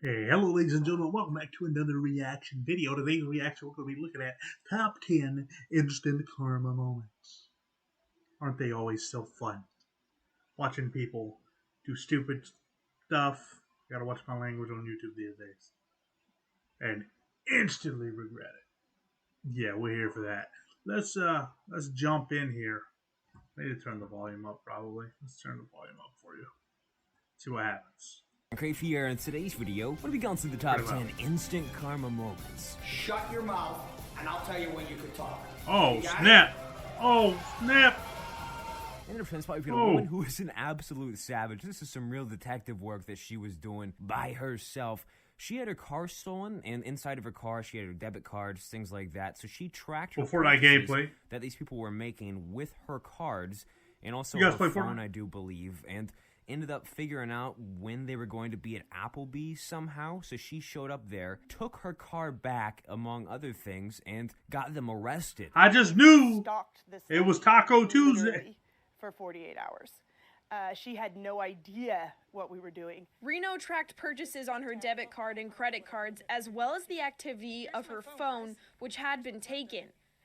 Hey, hello ladies and gentlemen, welcome back to another reaction video. Today's reaction we're going to be looking at top 10 instant karma moments. Aren't they always so fun? Watching people do stupid stuff. Gotta watch my language on YouTube these days. And instantly regret it. Yeah, we're here for that. Let's jump in here. I need to turn the volume up probably. Let's turn the volume up for you. See what happens. Great here in today's video. What are we going through the top 10 instant karma moments? Shut your mouth, and I'll tell you when you can talk. Oh, snap! Oh, snap! In the defense, we've got a woman who is an absolute savage. This is some real detective work that she was doing by herself. She had her car stolen, and inside of her car, she had her debit cards, things like that. So she tracked her gameplay that these people were making with her cards, and also her phone, I do believe, and ended up figuring out when they were going to be at Applebee's somehow. So she showed up there, took her car back, among other things, and got them arrested. I just knew it was Taco Tuesday. For 48 hours. She had no idea what we were doing. Reno tracked purchases on her debit card and credit cards, as well as the activity of her phone, which had been taken.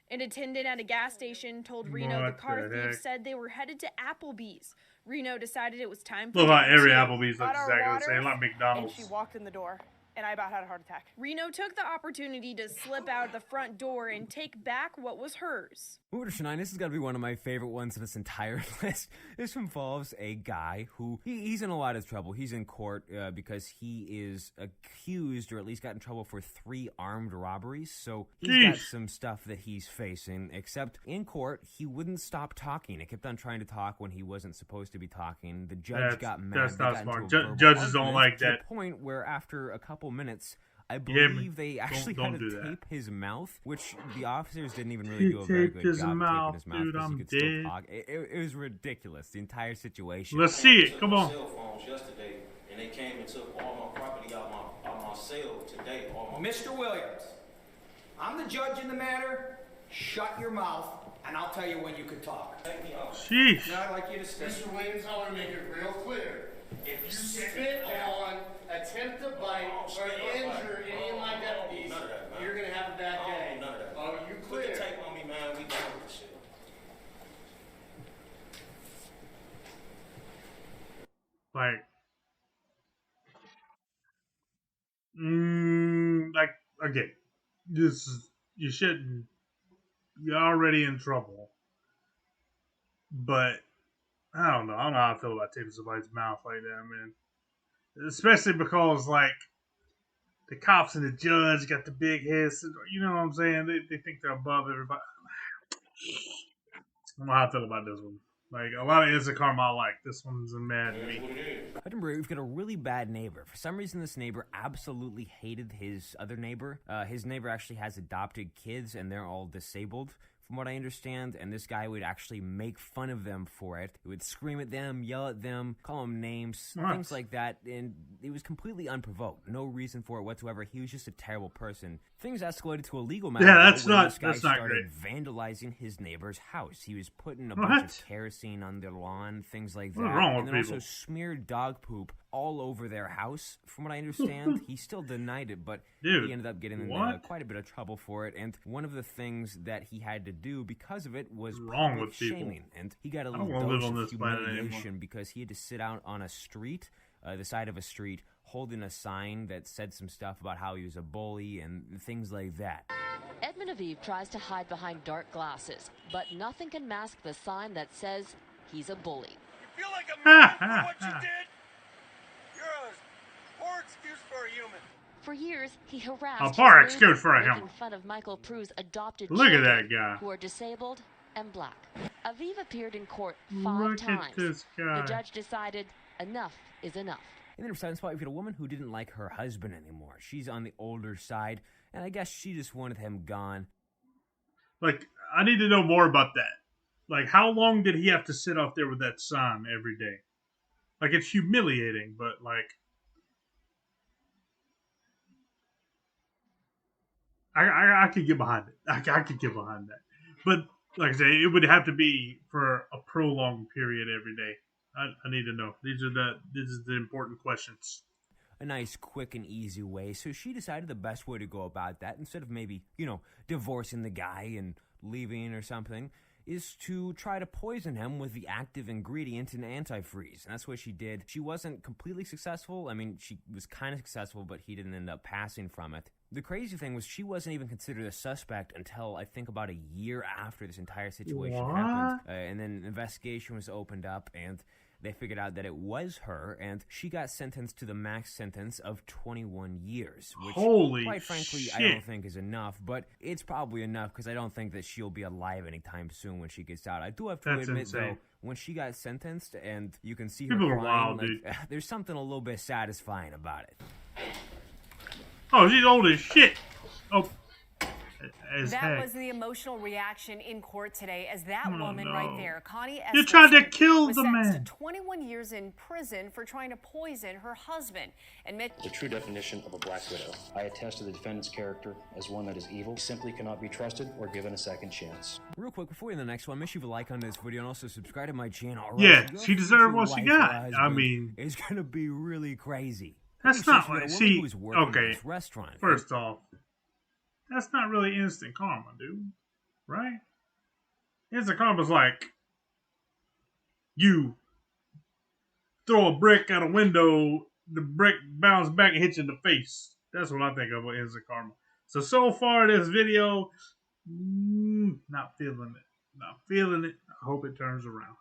An attendant at a gas station told Reno the car thief said they were headed to Applebee's. Reno decided it was time for every Applebee's looks exactly the same, like McDonald's. And she walked in the door, and I about had a heart attack. Reno took the opportunity to slip out the front door and take back what was hers. Moving to 9, this has got to be one of my favorite ones in this entire list. This involves a guy who, he's in a lot of trouble. He's in court because he is accused, or at least got in trouble for 3 armed robberies. So he's got some stuff that he's facing, except in court, he wouldn't stop talking. He kept on trying to talk when he wasn't supposed to be talking. The judge got mad. That's not smart. Judges don't like that. To the point where after a couple minutes, I believe they actually had to tape his mouth, which the officers didn't even really do a very good job of taping his mouth because he could still talk. It was ridiculous, the entire situation. Let's see it. Come on. Cell phones yesterday, and they came and took all my property out my sale today. Mr. Williams, I'm the judge in the matter. Shut your mouth, and I'll tell you when you can talk. Sheesh. Now I'd like you to stay. Mr. Williams, I want to make it real clear. If you spit on, attempt to bite, or injure any of my deputies, you're going to have a bad day. None of that. Oh, you clear? Put the tape on me, man. We done with this shit. Okay, you shouldn't, you're already in trouble, but I don't know how I feel about taping somebody's mouth like that, man. Especially because, like, the cops and the judge got the big heads. You know what I'm saying? They think they're above everybody. I don't know how I feel about this one. Like, a lot of instant karma I like. This one's mad at me. Item B, we've got a really bad neighbor. For some reason, this neighbor absolutely hated his other neighbor. His neighbor actually has adopted kids, and they're all disabled, from what I understand, and this guy would actually make fun of them for it. He would scream at them, yell at them, call them names, things like that, and it was completely unprovoked. No reason for it whatsoever. He was just a terrible person. Things escalated to a legal matter. Yeah, that's not started great. Vandalizing his neighbor's house. He was putting a bunch of kerosene on their lawn, things like that. What's wrong with and then people? also smeared dog poop all over their house. From what I understand, he still denied it, but he ended up getting in quite a bit of trouble for it. And one of the things that he had to do because of it was public shaming. And he got a little dose of humiliation because he had to sit out on a street, the side of a street, holding a sign that said some stuff about how he was a bully and things like that. Edmund Aviv tries to hide behind dark glasses, but nothing can mask the sign that says he's a bully. You feel like a man for what you did? You're a poor excuse for a human. For years, he harassed making fun of Michael Prue's adopted Look at children that guy. who are disabled and black. Aviv appeared in court 5 times. The judge decided enough is enough. In the second spot, we've got a woman who didn't like her husband anymore. She's on the older side, and I guess she just wanted him gone. Like, I need to know more about that. Like, how long did he have to sit out there with that sign every day? Like, it's humiliating, but, like, I could get behind it. I could get behind that. But, like I say, it would have to be for a prolonged period every day. I need to know. These are the important questions. a nice, quick, and easy way. So she decided the best way to go about that, instead of maybe, divorcing the guy and leaving or something, is to try to poison him with the active ingredient in antifreeze. And that's what she did. She wasn't completely successful. I mean, she was kind of successful, but he didn't end up passing from it. The crazy thing was she wasn't even considered a suspect until I think about a year after this entire situation happened. And then an investigation was opened up, and they figured out that it was her, and she got sentenced to the max sentence of 21 years, which, quite frankly, shit. I don't think is enough, but it's probably enough because I don't think that she'll be alive anytime soon when she gets out. I do have to admit, though, when she got sentenced and you can see her People are crying, wild, dude. there's something a little bit satisfying about it. Oh, she's old as shit. Oh. That was the emotional reaction in court today as that woman right there, Connie You tried to kill was the sentenced man. to 21 years in prison for trying to poison her husband. The true definition of a black widow. I attest to the defendant's character as one that is evil, simply cannot be trusted or given a second chance. Real quick, before we end the next one, make sure you leave a like on this video and also subscribe to my channel. Yeah, she deserved what she got. I mean, it's gonna be really crazy. That's not like, see, okay, this restaurant. First off, that's not really instant karma, dude. Right? Instant karma's like you throw a brick out a window, the brick bounces back and hits you in the face. That's what I think of with instant karma. So far this video, not feeling it. Not feeling it. I hope it turns around.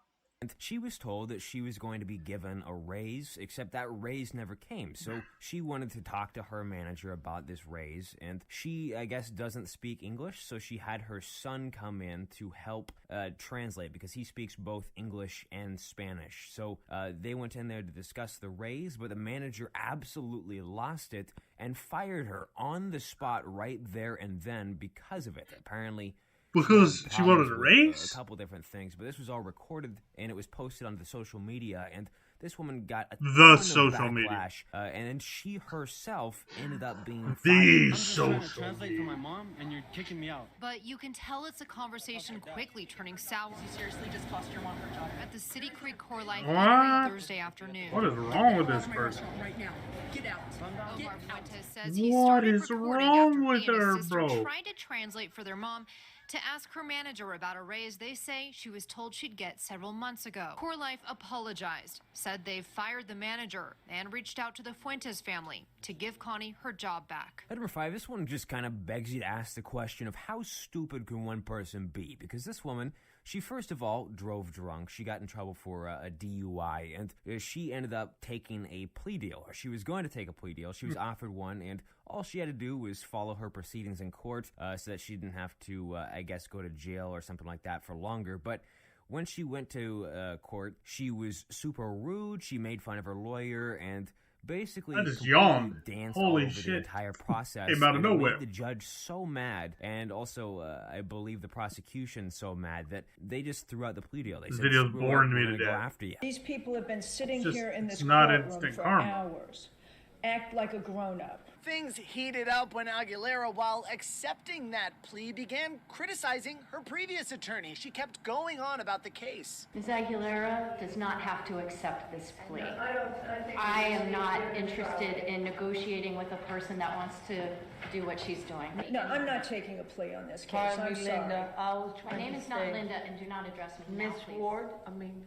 She was told that she was going to be given a raise, except that raise never came. So she wanted to talk to her manager about this raise, and she, I guess, doesn't speak English, so she had her son come in to help translate, because he speaks both English and Spanish. So they went in there to discuss the raise, but the manager absolutely lost it and fired her on the spot right there and then because of it. Apparently, because she wanted a raise? A couple different things, but this was all recorded and it was posted onto the social media, and this woman got a ton of backlash, and then she herself ended up being fired. I'm just trying to translate for my mom, and you're kicking me out. But you can tell it's a conversation quickly turning sour. You seriously just cost your mom her job At the City Creek Core Life What? Thursday afternoon. What is wrong with this person? right now. Get out. Omar Fuentes says he What started is recording wrong after with he and his her, sister bro? tried to translate for their mom to ask her manager about a raise they say she was told she'd get several months ago. Core Life apologized, said they've fired the manager, and reached out to the Fuentes family to give Connie her job back. At number 5, this one just kind of begs you to ask the question of how stupid can one person be? Because this woman, she first of all drove drunk. She got in trouble for a DUI, and she ended up taking a plea deal. Or she was going to take a plea deal. She was offered one, and all she had to do was follow her proceedings in court so that she didn't have to, I guess, go to jail or something like that for longer. But when she went to court, she was super rude. She made fun of her lawyer and basically danced all over the entire process. Came out of nowhere. Made the judge so mad, and also I believe the prosecution so mad, that they just threw out the plea deal. They said, video's boring me to death. After you. These people have been sitting here in this not courtroom instant for karma. hours. Act like a grown-up. Things heated up when Aguilera, while accepting that plea, began criticizing her previous attorney. She kept going on about the case. Ms. Aguilera does not have to accept this plea. I am not interested in negotiating with a person that wants to do what she's doing. No, I'm not taking a plea on this case. I'm sorry. My name is not Linda, and do not address me now, please. Ward,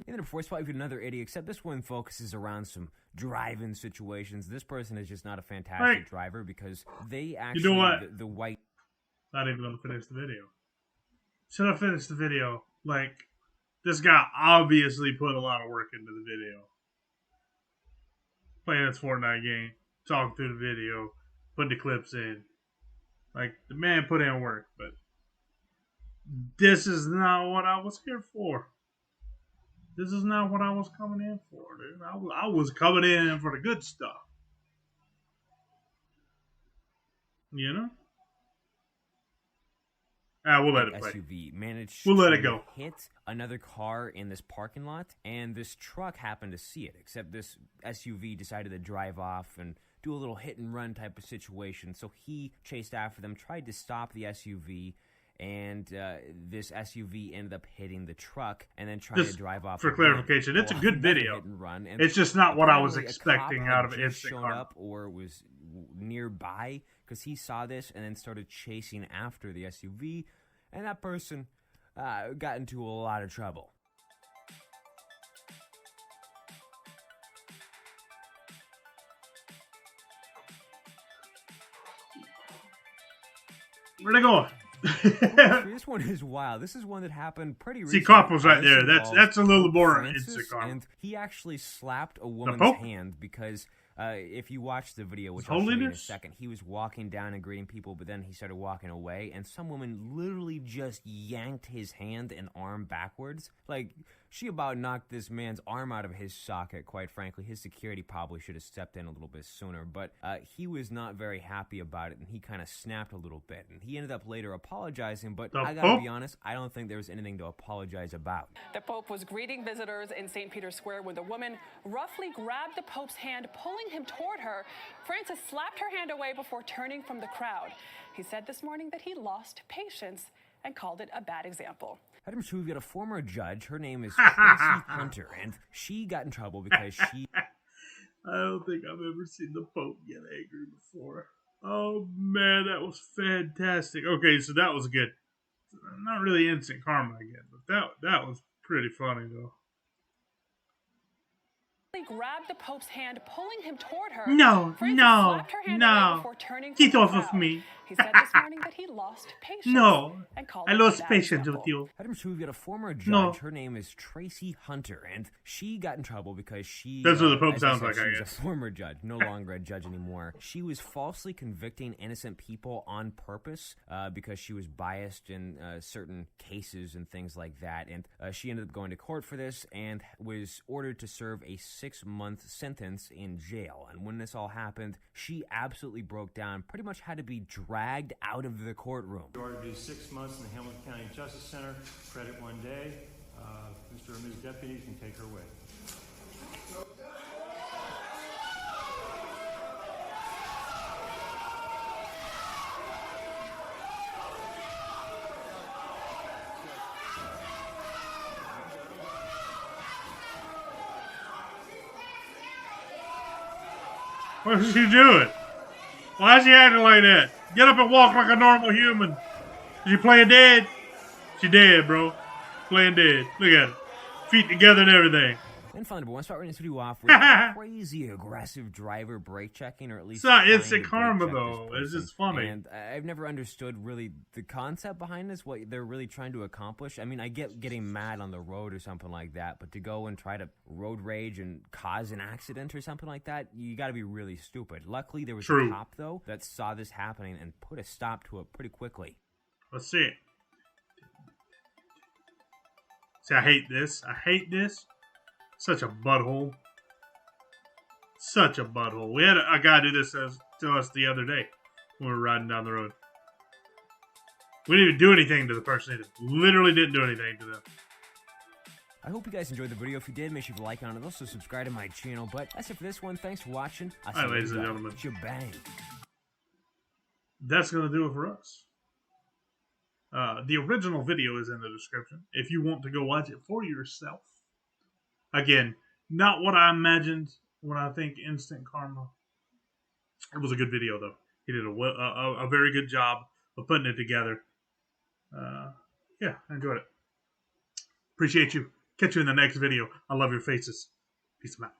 In the fourth spot, we've got another idiot, except this one focuses around some drive-in situations. This person is just not a fantastic driver because they actually, you know what? The white... Not even going to finish the video. Should I finish the video? Like, this guy obviously put a lot of work into the video. Playing this Fortnite game, talking through the video, putting the clips in. Like, the man put in work, but this is not what I was here for. This is not what I was coming in for, dude. I was coming in for the good stuff. You know? We'll let it play. SUV managed we'll let it to go. Hit another car in this parking lot, and this truck happened to see it, except this SUV decided to drive off and do a little hit and run type of situation. So he chased after them, tried to stop the SUV, and this SUV ended up hitting the truck and then trying to drive off. For clarification, it's a good video. Hit and run, and it's just not what I was expecting out of it. Instant Karma. Up or was nearby because he saw this and then started chasing after the SUV, and that person got into a lot of trouble. Where'd I go? This one is wild. This is one that happened pretty recently. See, Copple's right there. That's a little more Instant Karma. And he actually slapped a woman's hand because if you watch the video, which I'll show you in a second, he was walking down and greeting people, but then he started walking away, and some woman literally just yanked his hand and arm backwards. Like, she about knocked this man's arm out of his socket, quite frankly. His security probably should have stepped in a little bit sooner, but he was not very happy about it, and he kind of snapped a little bit. And he ended up later apologizing, but I gotta be honest, I don't think there was anything to apologize about. The Pope was greeting visitors in St. Peter's Square when the woman roughly grabbed the Pope's hand, pulling him toward her. Francis slapped her hand away before turning from the crowd. He said this morning that he lost patience and called it a bad example. Item 2, we've got a former judge. Her name is Tracy Hunter, and she got in trouble because she... I don't think I've ever seen the Pope get angry before. Oh, man, that was fantastic. Okay, so that was good. Not really Instant Karma again, but that was pretty funny, though. Grabbed the Pope's hand, pulling him toward her. No. Get off of me. He said this morning that he lost patience. No, and called I lost patience with you. Item 2, we've got a former judge. Her name is Tracy Hunter, and she got in trouble because she... That's what the Pope sounds like, I guess. guess. A former judge, no longer a judge anymore. She was falsely convicting innocent people on purpose because she was biased in certain cases and things like that, and she ended up going to court for this and was ordered to serve a 6-month sentence in jail. And when this all happened, she absolutely broke down, pretty much had to be dragged out of the courtroom. You are to do 6 months in the Hamilton County Justice Center, credit 1 day. Mr. or Ms. Deputy can take her away. What is she doing? Why is she acting like that? Get up and walk like a normal human. Is she playing dead? She dead, bro. Playing dead. Look at her. Feet together and everything. And finally, but I want to start running this video off with a crazy aggressive driver brake checking, or at least... It's not Instant Karma, though. It's just funny. And I've never understood really the concept behind this, what they're really trying to accomplish. I mean, I get getting mad on the road or something like that, but to go and try to road rage and cause an accident or something like that, you got to be really stupid. Luckily, there was a cop, though, that saw this happening and put a stop to it pretty quickly. Let's see it. See, I hate this. I hate this. Such a butthole. Such a butthole. We had a guy do this to us the other day when we were riding down the road. We didn't even do anything to the person either. Literally didn't do anything to them. I hope you guys enjoyed the video. If you did, make sure you like on it. Also, subscribe to my channel. But that's it for this one. Thanks for watching. I'll see you ladies and gentlemen. Shebang. That's going to do it for us. The original video is in the description if you want to go watch it for yourself. Again, not what I imagined when I think Instant Karma. It was a good video, though. He did a very good job of putting it together. Yeah, I enjoyed it. Appreciate you. Catch you in the next video. I love your faces. Peace out.